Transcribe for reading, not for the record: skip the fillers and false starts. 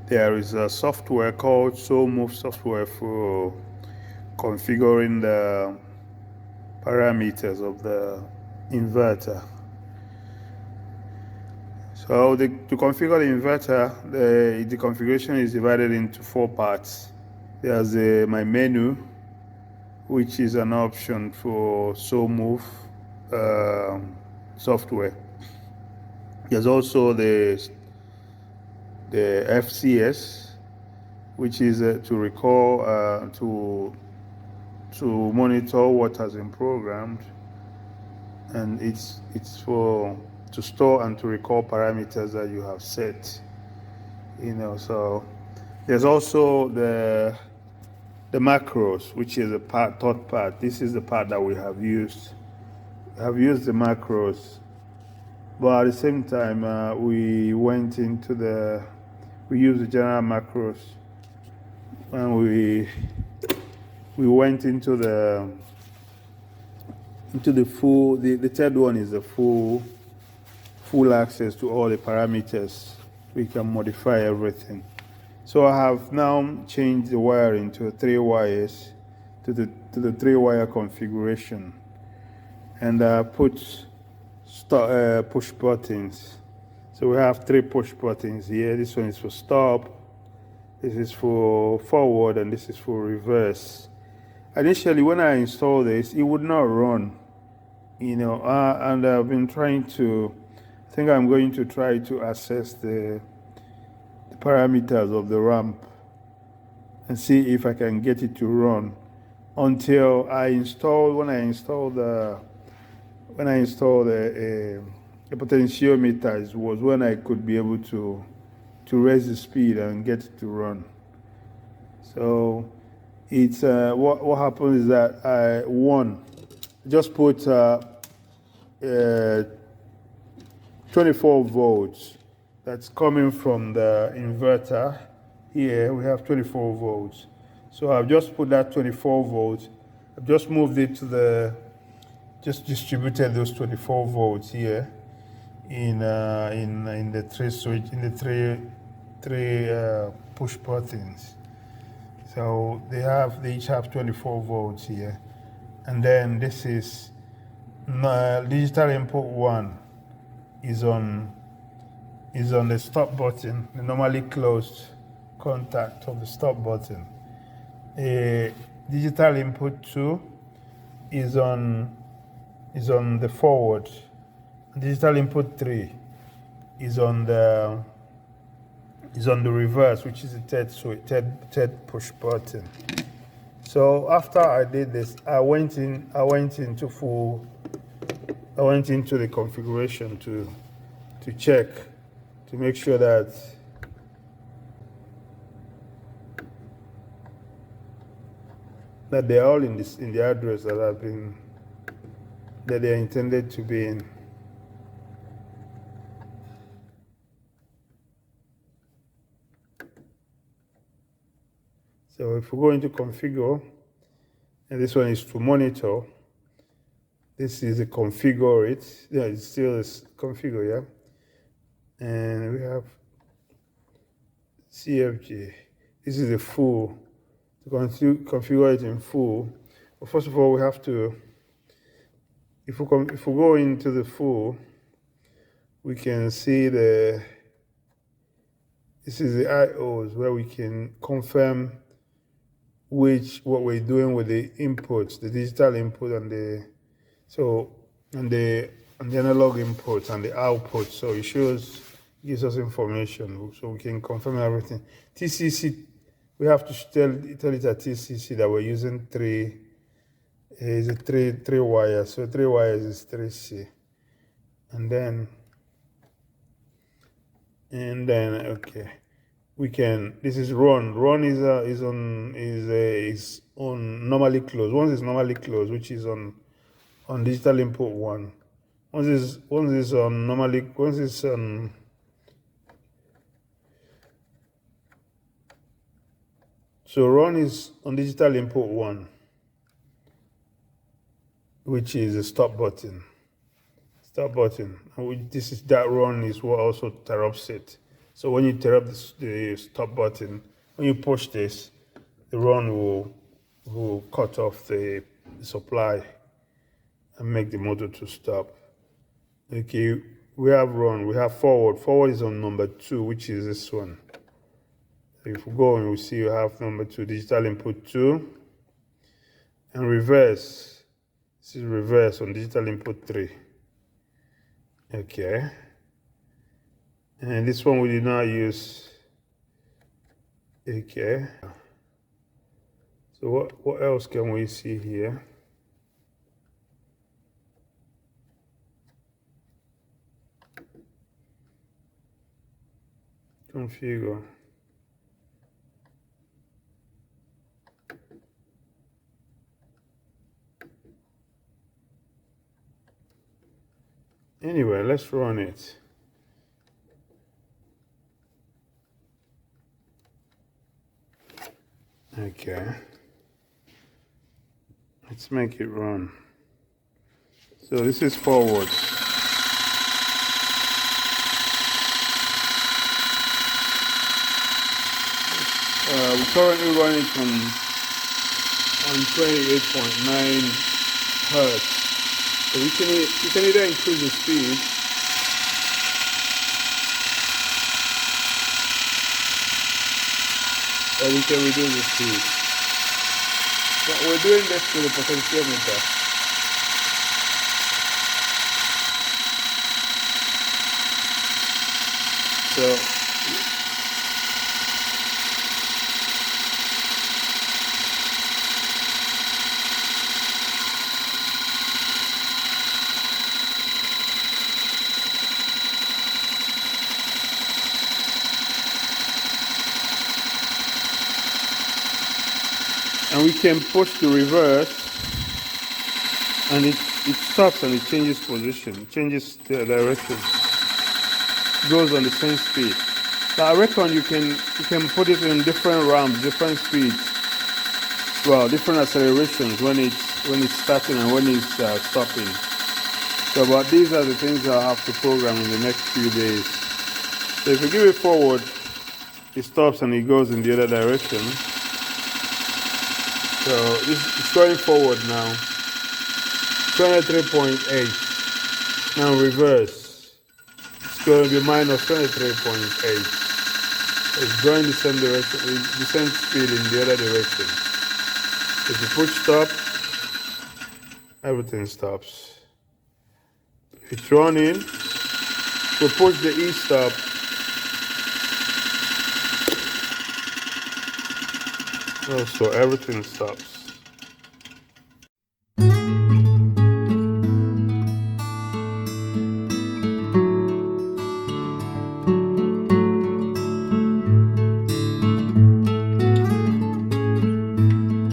there is a software called SoulMove software for configuring the parameters of the inverter. So to configure the inverter, the configuration is divided into 4 parts. There's my menu, which is an option for SoulMove software. There's also the FCS, which is to record to monitor what has been programmed, and it's for to store and to record parameters that you have set. So there's also the macros, which is the third part. This is the part that we have used. We have used the macros, but at the same time, we used the general macros, and we went into the full. The third one is the full access to all the parameters. We can modify everything. So I have now changed the wiring to 3 wires to the 3-wire configuration, and put push buttons. So we have 3 push buttons here. This one is for stop, this is for forward, and this is for reverse. Initially, when I installed this, it would not run, and I've been trying to. I think I'm going to try to access the parameters of the ramp and see if I can get it to run until when I installed the potentiometers was when I could be able to raise the speed and get it to run. So it's what happens is that I just put 24 volts that's coming from the inverter. Here we have 24 volts. So I've just put that 24 volts. I've just moved it to just distributed those 24 volts here in the 3 switch, in the three push buttons. So they each have 24 volts here, and then this is digital input 1 is on the stop button, the normally closed contact of the stop button. Digital input 2 is on the forward. Digital input 3 is on the reverse, which is the third push button. So after I did this, I went into the configuration to check, to make sure that they're all in the address that they're intended to be in. So if we go into configure, and this one is to monitor. This is a configure it. Yeah, it still is configure, yeah. And we have CFG. This is the full. To configure it in full. But first of all, we have to. If we go into the full, we can see this is the IOs where we can confirm what we're doing with the inputs, the digital input and the analog inputs and the output. So it gives us information, so we can confirm everything. TCC, we have to tell it at TCC that we're using three wires. So 3 wires is 3C, and then okay. We can. This is run. Run is on normally closed. Once it's normally closed, which is on digital input 1. Once it's on normally. Once it's on. So run is on digital input 1, which is a stop button. Stop button. That run is what also interrupts it. So when you tear up the stop button, when you push this, the run will cut off the supply and make the motor to stop. Okay, we have run, we have forward. Forward is on number 2, which is this one. So if we go and we see you have number 2, digital input 2. And reverse, this is reverse on digital input 3. Okay. And this one we did not use. Okay. So what else can we see here? Configure. Anyway, let's run it. Okay. Let's make it run. So this is forward. We're currently running on 28.9 hertz. So you can either increase the speed or we can reduce the speed. But we're doing this with the potentiometer. So and we can push the reverse and it stops and it changes position, changes the direction, goes on the same speed. So I reckon you can put it in different ramps, different speeds, well, different accelerations when it's starting and when it's stopping. So but these are the things I'll have to program in the next few days. So if you give it forward, it stops and it goes in the other direction. So it's going forward now, 23.8. Now reverse, it's going to be minus 23.8. It's going the same direction, the same speed in the other direction. If you push stop, everything stops. It's running, so push the E-stop. Oh, so everything stops.